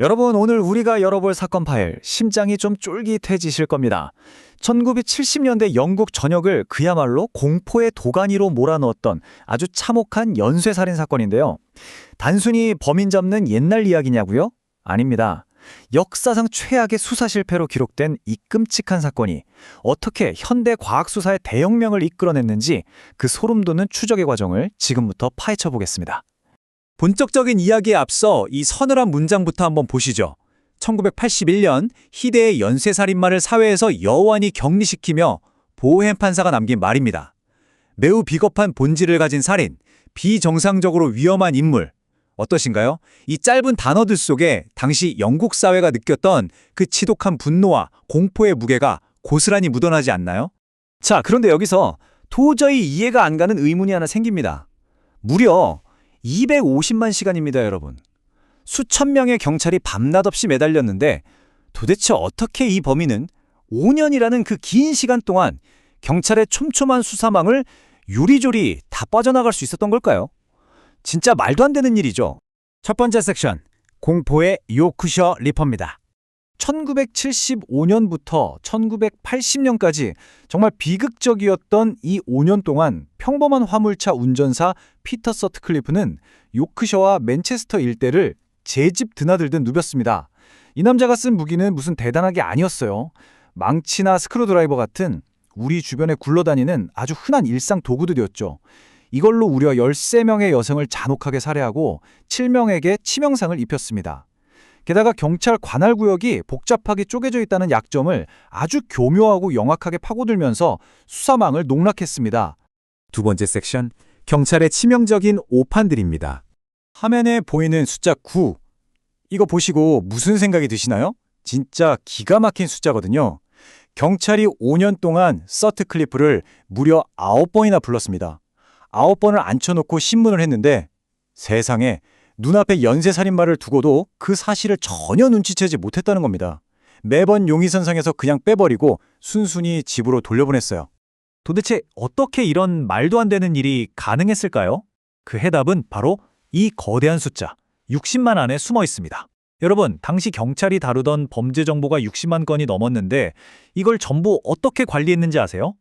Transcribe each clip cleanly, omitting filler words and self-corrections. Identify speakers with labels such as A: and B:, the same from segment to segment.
A: 여러분, 오늘 우리가 열어볼 사건 파일, 심장이 좀 쫄깃해지실 겁니다. 1970년대 영국 전역을 그야말로 공포의 도가니로 몰아넣었던 아주 참혹한 연쇄살인 사건인데요. 단순히 범인 잡는 옛날 이야기냐고요? 아닙니다. 역사상 최악의 수사 실패로 기록된 이 끔찍한 사건이 어떻게 현대 과학 수사의 대혁명을 이끌어냈는지 그 소름돋는 추적의 과정을 지금부터 파헤쳐 보겠습니다.
B: 본격적인 이야기에 앞서 이 서늘한 문장부터 한번 보시죠. 1981년 희대의 연쇄살인마를 사회에서 여완이 격리시키며 보호햄 판사가 남긴 말입니다. 매우 비겁한 본질을 가진 살인, 비정상적으로 위험한 인물. 어떠신가요? 이 짧은 단어들 속에 당시 영국 사회가 느꼈던 그 지독한 분노와 공포의 무게가 고스란히 묻어나지 않나요?
A: 자, 그런데 여기서 도저히 이해가 안 가는 의문이 하나 생깁니다. 무려 250만 시간입니다, 여러분. 수천 명의 경찰이 밤낮 없이 매달렸는데 도대체 어떻게 이 범인은 5년이라는 그 긴 시간 동안 경찰의 촘촘한 수사망을 요리조리 다 빠져나갈 수 있었던 걸까요? 진짜 말도 안 되는 일이죠.
B: 첫 번째 섹션, 공포의 요크셔 리퍼입니다.
A: 1975년부터 1980년까지 정말 비극적이었던 이 5년 동안 평범한 화물차 운전사 피터 서트클리프는 요크셔와 맨체스터 일대를 제 집 드나들듯 누볐습니다. 이 남자가 쓴 무기는 무슨 대단한 게 아니었어요. 망치나 스크루드라이버 같은 우리 주변에 굴러다니는 아주 흔한 일상 도구들이었죠. 이걸로 무려 13명의 여성을 잔혹하게 살해하고 7명에게 치명상을 입혔습니다. 게다가 경찰 관할 구역이 복잡하게 쪼개져 있다는 약점을 아주 교묘하고 영악하게 파고들면서 수사망을 농락했습니다.
B: 두 번째 섹션, 경찰의 치명적인 오판들입니다.
A: 화면에 보이는 숫자 9. 이거 보시고 무슨 생각이 드시나요? 진짜 기가 막힌 숫자거든요. 경찰이 5년 동안 서트클리프를 무려 9번이나 불렀습니다. 9번을 앉혀놓고 신문을 했는데 세상에 눈앞에 연쇄살인마를 두고도 그 사실을 전혀 눈치채지 못했다는 겁니다. 매번 용의선상에서 그냥 빼버리고 순순히 집으로 돌려보냈어요. 도대체 어떻게 이런 말도 안 되는 일이 가능했을까요? 그 해답은 바로 이 거대한 숫자, 60만 안에 숨어 있습니다. 여러분, 당시 경찰이 다루던 범죄 정보가 60만 건이 넘었는데 이걸 전부 어떻게 관리했는지 아세요?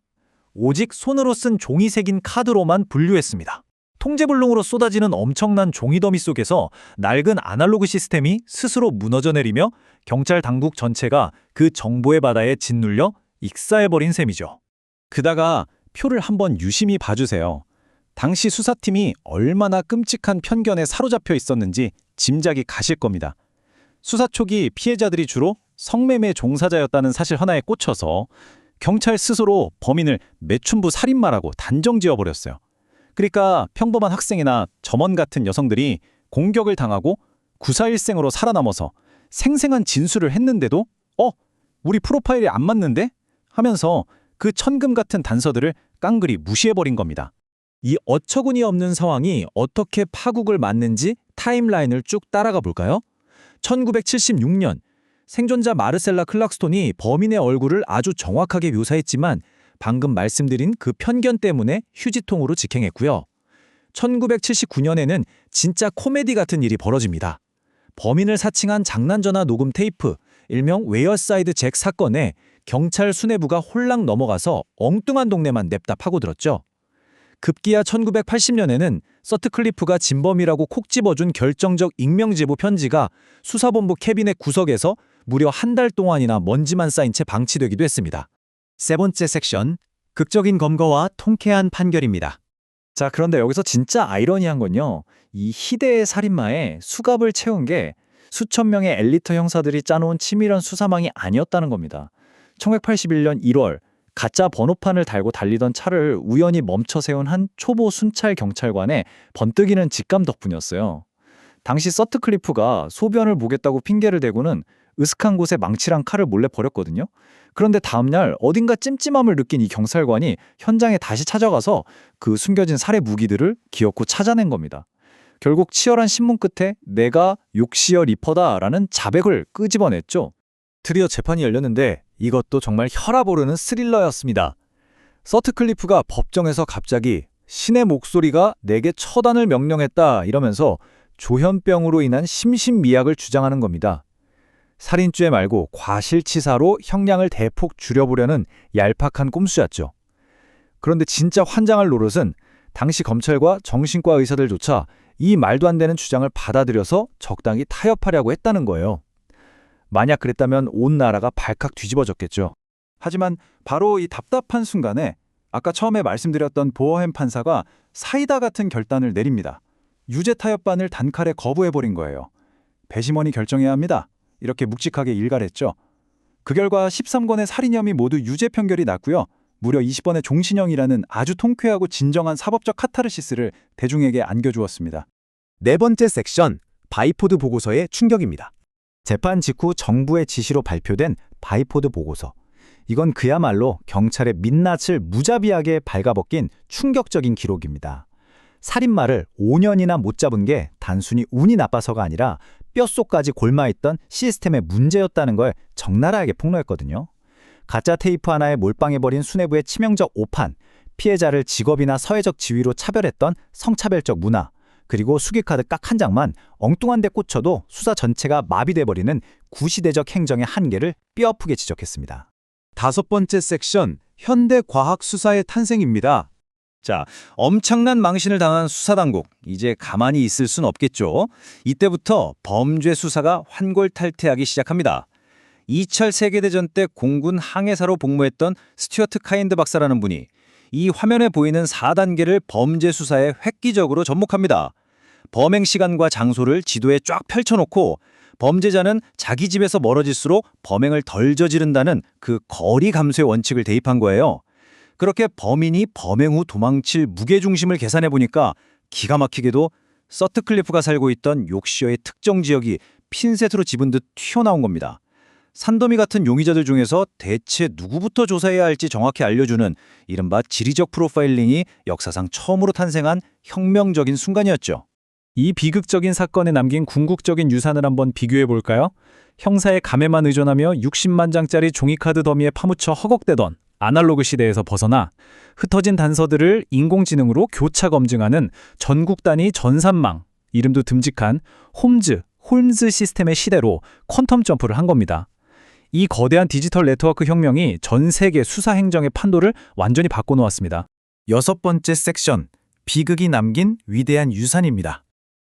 A: 오직 손으로 쓴 종이 새긴 카드로만 분류했습니다. 통제불능으로 쏟아지는 엄청난 종이 더미 속에서 낡은 아날로그 시스템이 스스로 무너져 내리며 경찰 당국 전체가 그 정보의 바다에 짓눌려 익사해버린 셈이죠. 게다가 표를 한번 유심히 봐주세요. 당시 수사팀이 얼마나 끔찍한 편견에 사로잡혀 있었는지 짐작이 가실 겁니다. 수사 초기 피해자들이 주로 성매매 종사자였다는 사실 하나에 꽂혀서 경찰 스스로 범인을 매춘부 살인마라고 단정 지어버렸어요. 그러니까 평범한 학생이나 점원 같은 여성들이 공격을 당하고 구사일생으로 살아남아서 생생한 진술을 했는데도 우리 프로파일이 안 맞는데? 하면서 그 천금 같은 단서들을 깡그리 무시해버린 겁니다. 이 어처구니 없는 상황이 어떻게 파국을 맞는지 타임라인을 쭉 따라가 볼까요? 1976년 생존자 마르셀라 클락스톤이 범인의 얼굴을 아주 정확하게 묘사했지만 방금 말씀드린 그 편견 때문에 휴지통으로 직행했고요. 1979년에는 진짜 코미디 같은 일이 벌어집니다. 범인을 사칭한 장난전화 녹음 테이프, 일명 웨어사이드 잭 사건에 경찰 수뇌부가 홀랑 넘어가서 엉뚱한 동네만 냅다 파고들었죠. 급기야 1980년에는 서트클리프가 진범이라고 콕 집어준 결정적 익명제보 편지가 수사본부 캐비넷 구석에서 무려 한 달 동안이나 먼지만 쌓인 채 방치되기도 했습니다. 세 번째 섹션, 극적인 검거와 통쾌한 판결입니다. 자, 그런데 여기서 진짜 아이러니한 건요. 이 희대의 살인마에 수갑을 채운 게 수천 명의 엘리트 형사들이 짜놓은 치밀한 수사망이 아니었다는 겁니다. 1981년 1월 가짜 번호판을 달고 달리던 차를 우연히 멈춰 세운 한 초보 순찰 경찰관의 번뜩이는 직감 덕분이었어요. 당시 서트클리프가 소변을 보겠다고 핑계를 대고는 으슥한 곳에 망치랑 칼을 몰래 버렸거든요. 그런데 다음날 어딘가 찜찜함을 느낀 이 경찰관이 현장에 다시 찾아가서 그 숨겨진 살해 무기들을 기어코 찾아낸 겁니다. 결국 치열한 신문 끝에 내가 욕시어 리퍼다라는 자백을 끄집어냈죠. 드디어 재판이 열렸는데 이것도 정말 혈압 오르는 스릴러였습니다. 서트클리프가 법정에서 갑자기 신의 목소리가 내게 처단을 명령했다 이러면서 조현병으로 인한 심신미약을 주장하는 겁니다. 살인죄 말고 과실치사로 형량을 대폭 줄여보려는 얄팍한 꼼수였죠. 그런데 진짜 환장할 노릇은 당시 검찰과 정신과 의사들조차 이 말도 안 되는 주장을 받아들여서 적당히 타협하려고 했다는 거예요. 만약 그랬다면 온 나라가 발칵 뒤집어졌겠죠. 하지만 바로 이 답답한 순간에 아까 처음에 말씀드렸던 보어햄 판사가 사이다 같은 결단을 내립니다. 유죄 타협반을 단칼에 거부해버린 거예요. 배심원이 결정해야 합니다. 이렇게 묵직하게 일갈했죠. 그 결과 13건의 살인 혐의 모두 유죄 판결이 났고요. 무려 20번의 종신형이라는 아주 통쾌하고 진정한 사법적 카타르시스를 대중에게 안겨주었습니다.
B: 네 번째 섹션, 바이포드 보고서의 충격입니다.
A: 재판 직후 정부의 지시로 발표된 바이포드 보고서. 이건 그야말로 경찰의 민낯을 무자비하게 발가벗긴 충격적인 기록입니다. 살인마를 5년이나 못 잡은 게 단순히 운이 나빠서가 아니라 뼛속까지 골마있던 시스템의 문제였다는 걸 적나라하게 폭로했거든요. 가짜 테이프 하나에 몰빵해버린 수뇌부의 치명적 오판, 피해자를 직업이나 사회적 지위로 차별했던 성차별적 문화, 그리고 수기카드 딱 한 장만 엉뚱한 데 꽂혀도 수사 전체가 마비돼버리는 구시대적 행정의 한계를 뼈아프게 지적했습니다.
B: 다섯 번째 섹션, 현대 과학 수사의 탄생입니다.
A: 자, 엄청난 망신을 당한 수사당국, 이제 가만히 있을 순 없겠죠. 이때부터 범죄 수사가 환골탈태하기 시작합니다. 2차 세계대전 때 공군 항해사로 복무했던 스튜어트 카인드 박사라는 분이 이 화면에 보이는 4단계를 범죄 수사에 획기적으로 접목합니다. 범행 시간과 장소를 지도에 쫙 펼쳐놓고 범죄자는 자기 집에서 멀어질수록 범행을 덜 저지른다는 그 거리 감소의 원칙을 대입한 거예요. 그렇게 범인이 범행 후 도망칠 무게중심을 계산해 보니까 기가 막히게도 서트클리프가 살고 있던 욕시어의 특정 지역이 핀셋으로 집은 듯 튀어나온 겁니다. 산더미 같은 용의자들 중에서 대체 누구부터 조사해야 할지 정확히 알려주는 이른바 지리적 프로파일링이 역사상 처음으로 탄생한 혁명적인 순간이었죠. 이 비극적인 사건에 남긴 궁극적인 유산을 한번 비교해 볼까요? 형사의 감에만 의존하며 60만 장짜리 종이카드 더미에 파묻혀 허걱대던 아날로그 시대에서 벗어나 흩어진 단서들을 인공지능으로 교차 검증하는 전국 단위 전산망, 이름도 듬직한 홈즈 시스템의 시대로 퀀텀 점프를 한 겁니다. 이 거대한 디지털 네트워크 혁명이 전 세계 수사 행정의 판도를 완전히 바꿔놓았습니다. 여섯 번째 섹션, 비극이 남긴 위대한 유산입니다.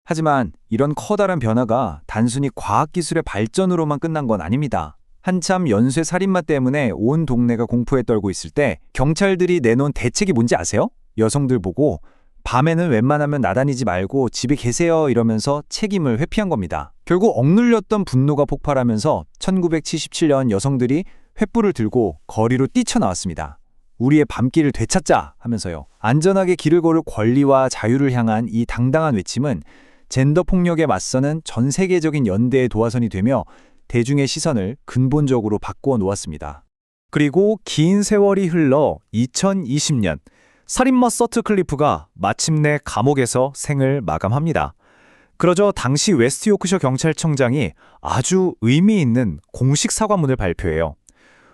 A: 하지만 이런 커다란 변화가 단순히 과학기술의 발전으로만 끝난 건 아닙니다. 한참 연쇄 살인마 때문에 온 동네가 공포에 떨고 있을 때 경찰들이 내놓은 대책이 뭔지 아세요? 여성들 보고 밤에는 웬만하면 나다니지 말고 집에 계세요 이러면서 책임을 회피한 겁니다. 결국 억눌렸던 분노가 폭발하면서 1977년 여성들이 횃불을 들고 거리로 뛰쳐나왔습니다. 우리의 밤길을 되찾자 하면서요. 안전하게 길을 걸을 권리와 자유를 향한 이 당당한 외침은 젠더 폭력에 맞서는 전 세계적인 연대의 도화선이 되며 대중의 시선을 근본적으로 바꾸어 놓았습니다. 그리고 긴 세월이 흘러 2020년 살인마 서트클리프가 마침내 감옥에서 생을 마감합니다. 그러자 당시 웨스트 요크셔 경찰청장이 아주 의미 있는 공식 사과문을 발표해요.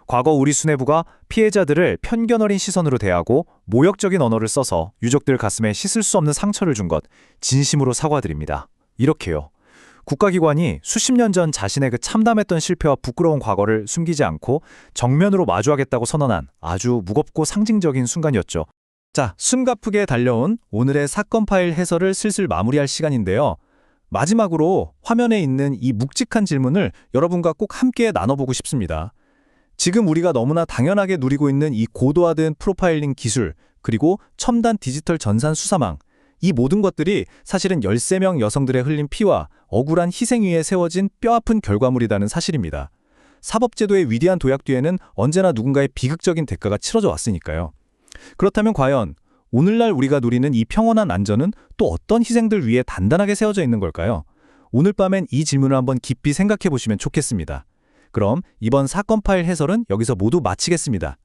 A: 과거 우리 수뇌부가 피해자들을 편견 어린 시선으로 대하고 모욕적인 언어를 써서 유족들 가슴에 씻을 수 없는 상처를 준 것 진심으로 사과드립니다. 이렇게요. 국가기관이 수십 년 전 자신의 그 참담했던 실패와 부끄러운 과거를 숨기지 않고 정면으로 마주하겠다고 선언한 아주 무겁고 상징적인 순간이었죠. 자, 숨가쁘게 달려온 오늘의 사건 파일 해설을 슬슬 마무리할 시간인데요. 마지막으로 화면에 있는 이 묵직한 질문을 여러분과 꼭 함께 나눠보고 싶습니다. 지금 우리가 너무나 당연하게 누리고 있는 이 고도화된 프로파일링 기술, 그리고 첨단 디지털 전산 수사망, 이 모든 것들이 사실은 13명 여성들의 흘린 피와 억울한 희생 위에 세워진 뼈아픈 결과물이라는 사실입니다. 사법제도의 위대한 도약 뒤에는 언제나 누군가의 비극적인 대가가 치러져 왔으니까요. 그렇다면 과연 오늘날 우리가 누리는 이 평온한 안전은 또 어떤 희생들 위에 단단하게 세워져 있는 걸까요? 오늘 밤엔 이 질문을 한번 깊이 생각해 보시면 좋겠습니다. 그럼 이번 사건 파일 해설은 여기서 모두 마치겠습니다.